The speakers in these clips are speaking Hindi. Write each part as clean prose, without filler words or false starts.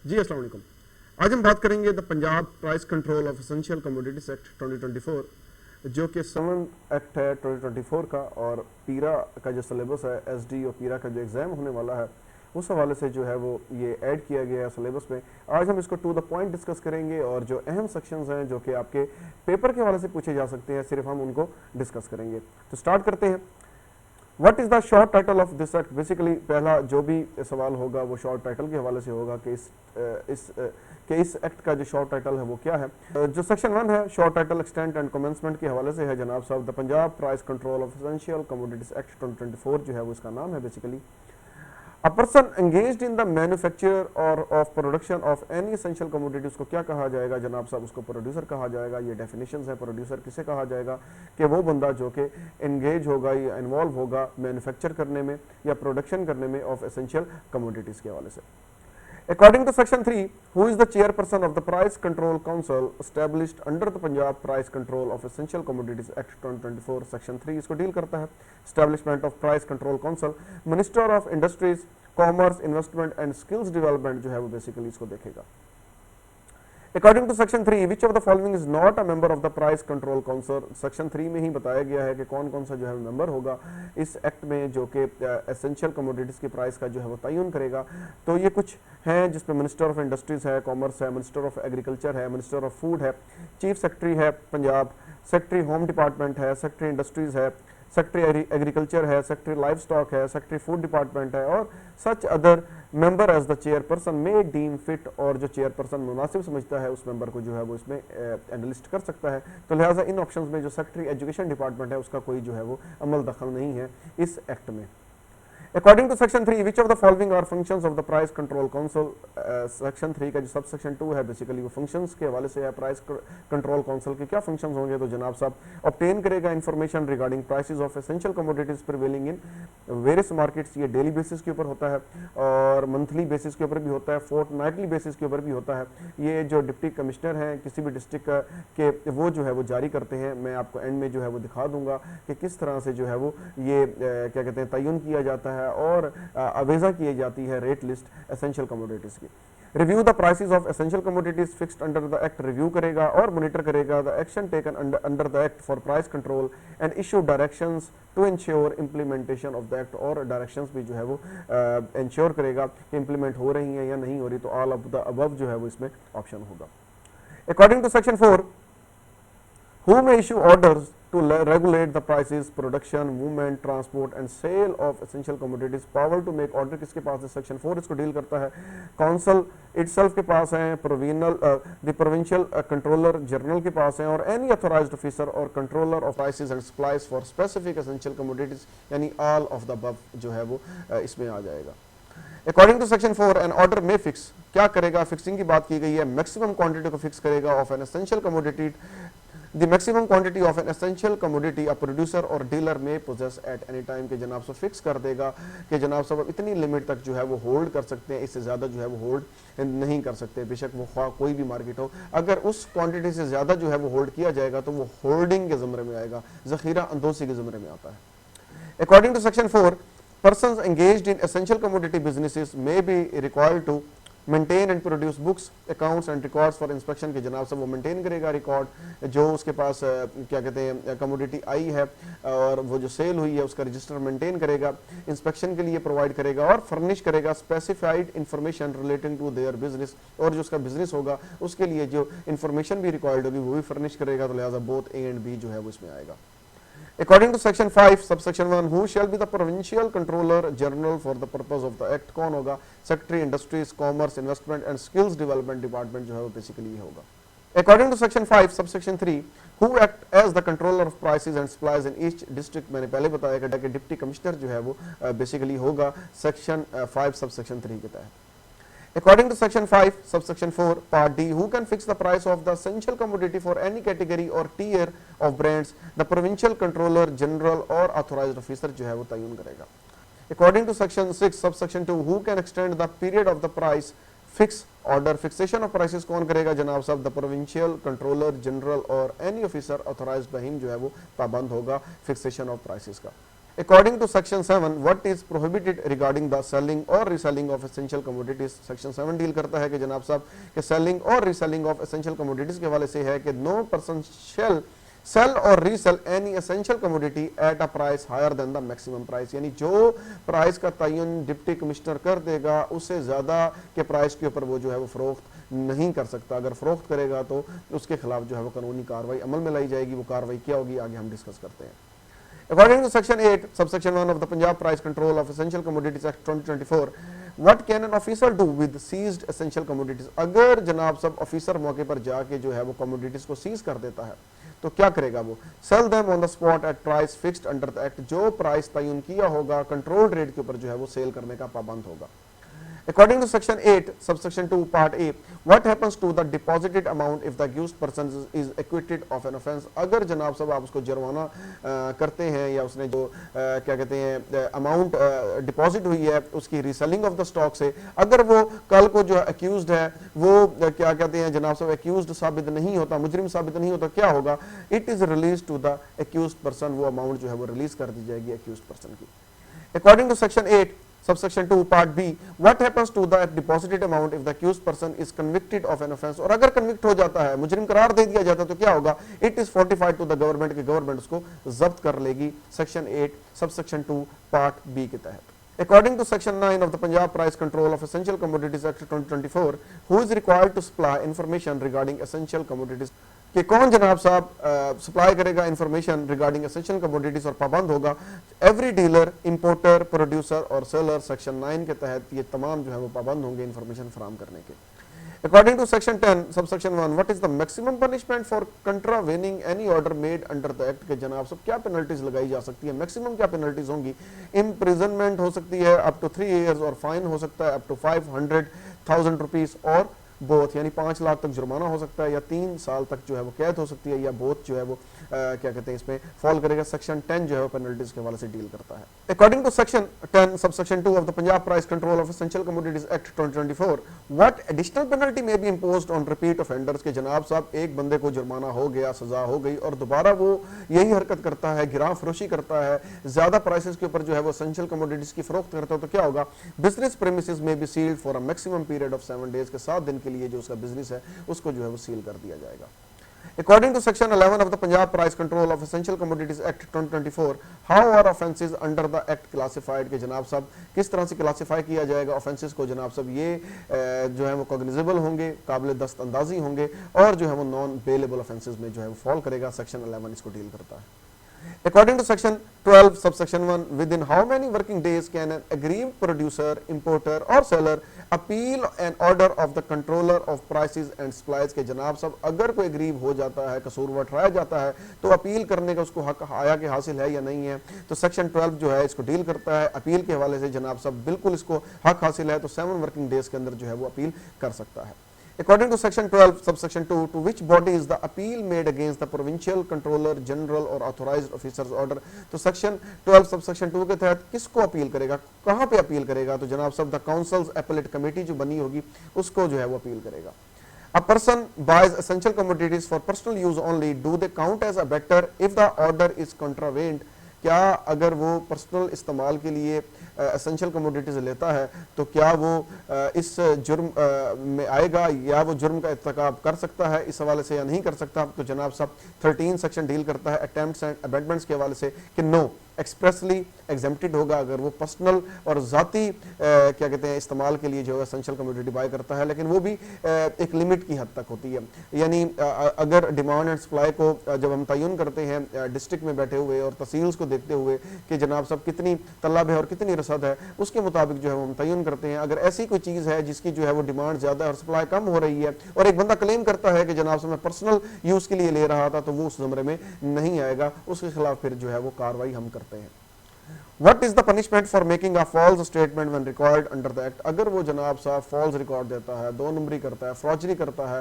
जी अस्सलाम वालेकुम। आज हम बात करेंगे the Punjab price control of essential commodities act 2024, जो कि 7 एक्ट है 2024 का, और पीरा का जो सिलेबस है एसडी और पीरा का जो एग्ज़ाम होने वाला है उस हवाले से जो है वो ये ऐड किया गया है सिलेबस में। आज हम इसको टू द पॉइंट डिस्कस करेंगे और जो अहम सेक्शंस हैं जो कि आपके पेपर के हवाले से पूछे जा सकते हैं सिर्फ हम उनको डिस्कस करेंगे। तो स्टार्ट करते हैं। What is the short title of this act? Basically पहला जो भी सवाल होगा वो शॉर्ट टाइटल के हवाले से होगा कि इस एक्ट का जो शॉर्ट टाइटल है वो क्या है। जो सेक्शन 1 है short title extent and commencement के हवाले से है जनाब साहब, the Punjab price control of essential commodities act 2024 जो है वो इसका नाम है। Basically a person engaged in the manufacture or of production of any essential commodity, उसको क्या कहा जाएगा जनाब साहब? उसको प्रोड्यूसर कहा जाएगा। ये डेफिनेशंस है प्रोड्यूसर किसे कहा जाएगा कि वो बंदा जो कि एंगेज होगा या इन्वॉल्व होगा मैन्युफैक्चर करने में या प्रोडक्शन करने में ऑफ एसेंशियल कमोडिटीज़ के हवाले से। According to Section 3, who is the chairperson of the Price Control Council established under the Punjab Price Control of Essential Commodities Act 2024? Section 3 इसको डील करता है Establishment of Price Control Council। Minister of Industries, Commerce, Investment and Skills Development जो है वो बेसिकली इसको देखेगा। According to Section 3, which of the following is not a member of the Price Control Council? Section 3 में ही बताया गया है कि कौन कौन सा जो है मेंबर होगा इस एक्ट में जो कि एसेंशियल कमोडिटीज़ की प्राइस का जो है वो तयन करेगा। तो ये कुछ हैं जिसमें मिनिस्टर ऑफ इंडस्ट्रीज़ है, कॉमर्स है, मिनिस्टर ऑफ एग्रीकल्चर है, मिनिस्टर ऑफ फूड है, चीफ सेक्रेटरी है पंजाब, सेक्रेटरी होम डिपार्टमेंट है, सेक्रेटरी इंडस्ट्रीज़ है, सेक्रेटरी एग्रीकल्चर है, सेक्रेटरी लाइफ स्टॉक है, सेक्रेटरी फूड डिपार्टमेंट है, और such other member as the chairperson may deem fit, और जो चेयरपर्सन मुनासिब समझता है उस मेंबर को जो है वो इसमें एनलिस्ट कर सकता है। तो लिहाजा इन ऑप्शंस में जो सेक्रेटरी एजुकेशन डिपार्टमेंट है उसका कोई जो है वो अमल दखल नहीं है इस एक्ट में। According to Section 3, which of the following are functions of the Price Control Council? Section 3 का जो सब सेक्शन 2 है बेसिकली वो फंक्शंस के हवाले से है। प्राइस कंट्रोल काउंसिल के क्या फंक्शंस होंगे? तो जनाब साहब ऑब्टेन करेगा information regarding prices of essential commodities prevailing in various markets. ये डेली बेसिस के ऊपर होता है और मंथली बेसिस के ऊपर भी होता है, फोर्टनाइटली बेसिस के ऊपर भी होता है। ये जो डिप्टी कमिश्नर हैं किसी भी डिस्ट्रिक्ट के वो जो है वो जारी करते हैं। मैं आपको एंड में जो है वो दिखा दूंगा कि किस तरह से जो है वो ये क्या कहते हैं तयन किया जाता है और अवेजा की जाती है रेट लिस्ट एसेंशियल कमोडिटीज की। Review the prices of essential commodities fixed under the act, review करेगा और मॉनिटर करेगा the action taken under the act for price control and issue directions to ensure implementation of the act, और डायरेक्शंस भी जो है वो इंश्योर करेगा कि इम्प्लीमेंट हो रही हैं या नहीं हो रही। तो ऑल ऑफ द अबव जो है वो इसमें ऑप्शन होगा। According to section 4, who may issue orders to regulate the prices, production, movement, transport and sale of essential commodities? power to make order किसके पास है? सेक्शन 4 इसको डील करता है। काउंसिल इटसेल्फ के पास है, provisional the provincial controller general के पास है, और एनी अथॉराइज्ड ऑफिसर और controller of prices and supplies for specific essential commodities, यानी ऑल ऑफ द अबव जो है वो इसमें आ जाएगा। According to section 4, an order में फिक्स क्या करेगा? फिक्सिंग की बात की गई है, मैक्सिमम क्वांटिटी को फिक्स करेगा of an essential commodity. The maximum quantity of an essential commodity a producer or dealer may possess at any time, के जनाब से फिक्स कर देगा कि जनाब साहब इतनी लिमिट तक जो है वो होल्ड कर सकते हैं, इससे ज़्यादा जो है वो होल्ड नहीं कर सकते, बेशक वो कोई भी मार्केट हो। अगर उस क्वांटिटी से ज़्यादा जो है वो होल्ड किया जाएगा तो वो होल्डिंग के ज़मरे में आएगा, ज़ख़ीरा अंदोसी के ज़मरे में आता है। According to section 4, persons engaged in essential commodity businesses may be required to maintain and produce books, accounts and records for inspection के जनाब से वो मेंटेन करेगा रिकॉर्ड जो उसके पास क्या कहते हैं कमोडिटी आई है और वो जो सेल हुई है उसका रजिस्टर मेंटेन करेगा, इंस्पेक्शन के लिए प्रोवाइड करेगा और फर्निश करेगा specified information relating to their business, और जो उसका बिजनेस होगा उसके लिए जो इंफॉर्मेशन भी रिक्वायर्ड होगी वो भी फर्निश करेगा। तो लिहाजा बोथ ए एंड बी जो है वो इसमें आएगा। According to section 5 subsection 1, who shall be the provincial controller general for the purpose of the act? कौन होगा? Secretary industries, commerce, investment and skills development department जो है वो बेसिकली ये होगा। According to section 5 subsection 3, who act as the controller of prices and supplies in each district? मैंने पहले बताया कि डिप्टी कमिश्नर जो है वो बेसिकली होगा सेक्शन 5 सबसेक्शन 3 के तहत। According to section 5 subsection 4 part D, who can fix the price of the essential commodity for any category or tier of brands? The provincial controller general or authorized officer जो है वो तयन करेगा। According to section 6 subsection 2, who can extend the period of the price fix order? fixation of prices कौन करेगा जनाब साहब? The provincial controller general or any officer authorized by him जो है वो पाबंद होगा fixation of prices का। According to section 7, what is prohibited regarding the selling or reselling of essential commodities? section 7 deal करता है कि जनाब साहब कि सेलिंग और रीसेलिंग ऑफ एसेंशियल कमोडिटीज के हवाले से है कि नो पर्सन शेल सेल और resell any essential commodity at a price higher than the maximum price, यानी जो प्राइस का तयन डिप्टी कमिश्नर कर देगा उससे ज़्यादा के प्राइस के ऊपर वो जो है वो फरोख्त नहीं कर सकता। अगर फरोख्त करेगा तो उसके खिलाफ जो है वो कानूनी कार्रवाई अमल में लाई जाएगी। वो कार्रवाई क्या होगी आगे हम डिस्कस करते हैं। According to section 8 subsection 1 of the Punjab Price Control of Essential Commodities Act 2024, what can an officer do with seized essential commodities? अगर जनाब सब ऑफिसर मौके पर जाके जो है वो कमोडिटीज को सीज कर देता है तो क्या करेगा वो? Sell them on the spot at price fixed under the act, जो प्राइस तयन किया होगा कंट्रोल रेट के ऊपर जो है वो सेल करने का पाबंद होगा। According to section 8 subsection 2 part A, what happens to the deposited amount if the accused person is acquitted of an offence? अगर जनाब साहब आप उसको जुर्माना करते हैं या उसने जो क्या कहते हैं अमाउंट डिपॉजिट हुई है उसकी रीसेलिंग ऑफ द स्टॉक से, अगर वो कल को जो अक्यूज्ड है वो क्या कहते हैं जनाब साहब अक्यूज्ड साबित नहीं होता, मुजरिम साबित नहीं होता, क्या होगा? It is release to the accused person, वो अमाउंट जो है वो रिलीज कर दी जाएगी अक्यूज्ड पर्सन की। According to section 8 subsection 2 part B, what happens to the deposited amount if the accused person is convicted of an offence? और अगर कन्विक्ट हो जाता है, मुजरिम करार दे दिया जाता है तो क्या होगा? It is fortified to the government, कि गवर्नमेंट उसको जब्त कर लेगी section 8 subsection 2 part B के तहत। According to section 9 of the Punjab Price Control of Essential Commodities Act 2024, who is required to supply information regarding essential commodities? कि कौन जनाब साहब सप्लाई करेगा इंफॉर्मेशन रिगार्डिंग एसेंशियल कमोडिटीज और पाबंद होगा? एवरी डीलर, इंपोर्टर, प्रोड्यूसर और सेलर सेक्शन 9 के तहत ये तमाम जो है वो पाबंद होंगे इंफॉर्मेशन फराहम करने के। According to section 10 subsection 1, what is the maximum punishment for contravening any order made under the act? के जनाब सब क्या पेनल्टीज लगाई जा सकती है? मैक्सिमम क्या पेनल्टीज होंगी? इम्प्रिजनमेंट हो सकती है अप टू 3 years और फाइन हो सकता है अप टू 500,000 रुपीज और बोथ, यानी 5 लाख तक जुर्माना हो सकता है या 3 साल तक जो है वो कैद हो सकती है या बोथ जो है वो क्या कहते हैं इसमें फॉल करेगा। सेक्शन 10 जो है वो पेनल्टीज के हवाले से डील करता है। According to section 10 subsection 2 of the Punjab price control of essential commodities act 2024, what additional penalty may be imposed on repeat offenders? के जनाब साहब एक बंदे को जुर्माना हो गया, सजा हो गई और दोबारा वो यही हरकत करता है, गिरां फरोशी करता है, ज्यादा प्राइसेस के ऊपर जो है वो एसेंशियल कमोडिटीज की फरोख्त करता है तो क्या होगा? Business premises may be sealed for a maximum period of 7 days, के 7 दिन के लिए जो उसका बिजनेस है उसको जो है वो सील कर दिया जाएगा। According to section 11 of the Punjab Price Control of Essential Commodities Act 2024, how are offences under the act classified? के जनाब साहब किस तरह से क्लासीफाई किया जाएगा offences को? जनाब साहब ये जो है वो cognizable होंगे, काबिल दस्त अंदाजी होंगे और जो है वो नॉन बेलेबल offences में जो है वो फॉल करेगा। सेक्शन 11 इसको डील करता है। According to section 12 subsection 1, within how many working days can an aggrieved producer, importer or seller appeal an order of the controller of prices and supplies? के जनाब साहब अगर कोई अग्रीव हो जाता है, कसूरवार ठहराया जाता है तो अपील करने का उसको हक आया के हासिल है या नहीं है? तो सेक्शन 12 जो है इसको डील करता है। अपील के हवाले से जनाब साहब बिल्कुल इसको हक हासिल है, तो 7 वर्किंग डेज के अंदर जो है वो अपील कर सकता है। According to section 12 subsection 2, to which body is the appeal made against the provincial controller general or authorized officer's order? तो section 12 subsection 2 के तहत किसको अपील करेगा, कहाँ पे अपील करेगा? तो जनाब साहब द काउंसिल्स एपेलेट कमेटी जो बनी होगी उसको जो है वो अपील करेगा। A person buys essential commodities for personal use only, do they count as a debtor if the order is contravened? क्या अगर वो पर्सनल इस्तेमाल के लिए एसेंशियल कमोडिटीज लेता है तो क्या वो इस जुर्म में आएगा या वो जुर्म का इर्तिकाब कर सकता है इस हवाले से या नहीं कर सकता? तो जनाब साहब 13 सेक्शन डील करता है अटेम्प्ट्स एंड अबेटमेंट्स के हवाले से कि नो एक्सप्रेसली एग्जेम्प्टेड होगा अगर वो पर्सनल और ज़ाती क्या कहते हैं इस्तेमाल के लिए जो है एसेंशियल कमोडिटी बाय करता है, लेकिन वो भी एक लिमिट की हद तक होती है। यानी अगर डिमांड एंड सप्लाई को जब हम तयन करते हैं डिस्ट्रिक्ट में बैठे हुए और तहसील्स को देखते हुए कि जनाब साहब कितनी तलब है और कितनी रसद है, उसके मुताबिक जो है हम तयन करते हैं। अगर ऐसी कोई चीज़ है जिसकी जो है वो डिमांड ज़्यादा है और सप्लाई कम हो रही है और एक बंदा क्लेम करता है कि जनाब साहब मैं पर्सनल यूज़ के लिए ले रहा था, तो वो उस ज़मरे में नहीं आएगा, उसके खिलाफ फिर जो है वो कार्रवाई हम करते हैं। What is the punishment for making a false statement when required under the act? अगर वो जनाब साहब फॉल्स रिकॉर्ड देता है, 2 नंबरी करता है, फ्रॉजरी करता है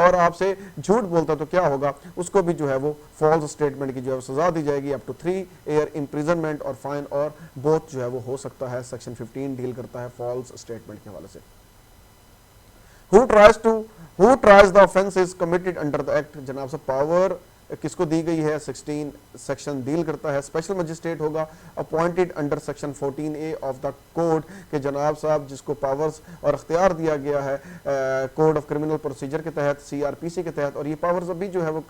और आपसे झूठ बोलता है तो क्या होगा? उसको भी जो है वो फॉल्स स्टेटमेंट की जो है सजा दी जाएगी अप टू 3 year इम्प्रिजनमेंट और फाइन और बोथ जो है वो हो सकता है। सेक्शन 15 डील करता है फॉल्स स्टेटमेंट के हवाले से। Who tries the offense is committed under the act? जनाब साहब पावर किसको दी गई है, 16 सेक्शन डील करता है। स्पेशल मजिस्ट्रेट होगा appointed under section 14A of the code के जनाब साहब जिसको पावर्स और अख्तियार दिया गया है कोड ऑफ क्रिमिनल प्रोसीजर के तहत, CRPC के तहत, और ये पावर्स अभी जो है वो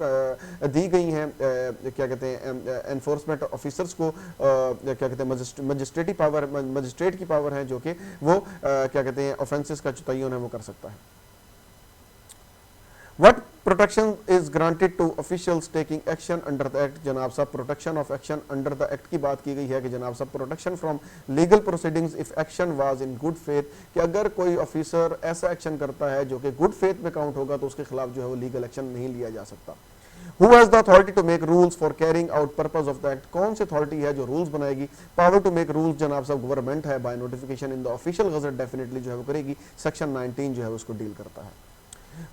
दी गई हैं क्या कहते हैं एनफोर्समेंट ऑफिसर्स को, क्या कहते हैं मजिस्ट्रेटी पावर, मजिस्ट्रेट की पावर है जो कि वो क्या कहते हैं ऑफेंसेस का जो तयन है वो कर सकता है। What protection is granted to officials taking action under the act? जनाब साहब protection of action under the act की बात की गई है कि जनाब साहब protection from legal proceedings if action was in good faith, कि अगर कोई ऑफिसर ऐसा एक्शन करता है जो कि गुड फेथ में काउंट होगा तो उसके खिलाफ जो है वो लीगल एक्शन नहीं लिया जा सकता। Who has the authority to make rules for carrying out purpose of the act? कौन सी अथॉरिटी है जो रूल्स बनाएगी? पावर टू मेक रूल्स जनाब साहब गवर्नमेंट है, bye notification in the official gazette definitely जो है वो करेगी। सेक्शन 19 जो है उसको डील करता है।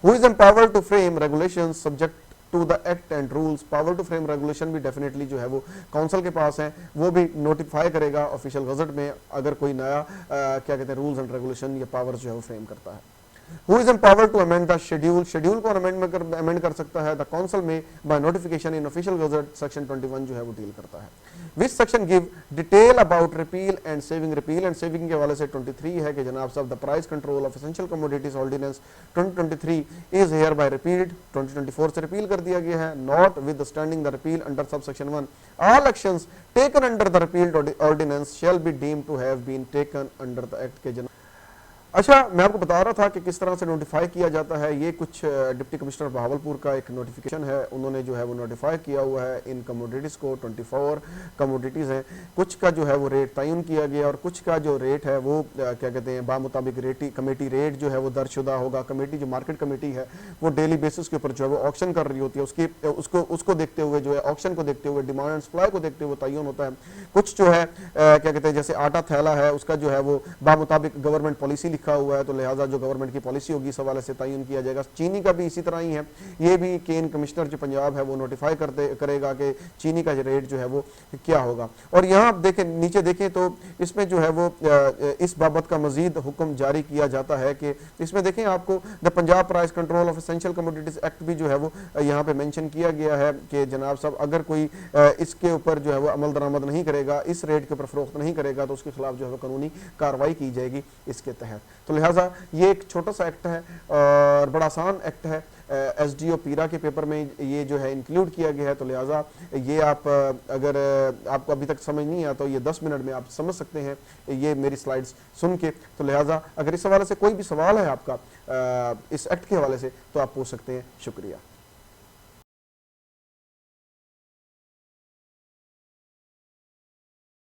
Who is empowered to frame regulations subject to the act and rules? Power to frame regulation भी डेफिनेटली जो है वो काउंसिल के पास है, वो भी नोटिफाई करेगा ऑफिशियल गजट में अगर कोई नया क्या कहते हैं रूल्स एंड रेगुलेशन या पावर जो है वो फ्रेम करता है। Who is empowered to amend the schedule? Schedule को अमेंड कर सकता है the council may by notification in official gazette. Section 21 जो है वो डील करता है। Which section give detail about repeal and saving? Repeal and saving के हवाले से 23 है कि जनाब साहब the price control of essential commodities ordinance 2023 is hereby repealed, 2024 से रिपील कर दिया गया है। Notwithstanding the repeal under sub section 1 all actions taken under the repealed ordinance shall be deemed to have been taken under the act के। अच्छा, मैं आपको बता रहा था कि किस तरह से नोटिफाई किया जाता है। ये कुछ डिप्टी कमिश्नर बहावलपुर का एक नोटिफिकेशन है, उन्होंने जो है वो नोटिफाई किया हुआ है इन कमोडिटीज़ को। 24 कमोडिटीज़ हैं, कुछ का जो है वो रेट तयन किया गया और कुछ का जो रेट है वो क्या कहते हैं बामुताबिक कमेटी रेट जो है वो दर्जशुदा होगा। कमेटी जो मार्केट कमेटी है वो डेली बेसिस के ऊपर जो है वो ऑक्शन कर रही होती है, उसको देखते हुए जो है ऑक्शन को देखते हुए डिमांड एंड सप्लाई को देखते हुए तयन होता है। कुछ जो है क्या कहते हैं जैसे आटा थैला है उसका जो है वो बामुताबिक गवर्नमेंट पॉलिसी लिखा हुआ है, तो लिहाजा जो गवर्नमेंट की पॉलिसी होगी इस हवाले से तयन किया जाएगा। चीनी का भी इसी तरह ही है, ये भी केन कमिश्नर जो पंजाब है वो नोटिफाई करेगा कि चीनी का रेट जो है वो क्या होगा। और यहाँ आप देखें नीचे देखें तो इसमें जो है वो इस बाबत का मजीद हुक्म जारी किया जाता है कि इसमें देखें आपको the Punjab price control of essential commodities act भी जो है वो यहाँ पे मेंशन किया गया है कि जनाब साहब अगर कोई इसके ऊपर जो है वो अमल दरामद नहीं करेगा, इस रेट के ऊपर फरोख्त नहीं करेगा तो उसके खिलाफ जो है वो कानूनी कार्रवाई की जाएगी इसके तहत। तो लिहाजा ये एक छोटा सा एक्ट है और बड़ा आसान एक्ट है। SDO पीरा के पेपर में ये जो है इंक्लूड किया गया है, तो लिहाजा ये आप अगर आपको अभी तक समझ नहीं आया तो ये 10 मिनट में आप समझ सकते हैं ये मेरी स्लाइड्स सुन के। तो लिहाजा अगर इस हवाले से कोई भी सवाल है आपका इस एक्ट के हवाले से तो आप पूछ सकते हैं। शुक्रिया।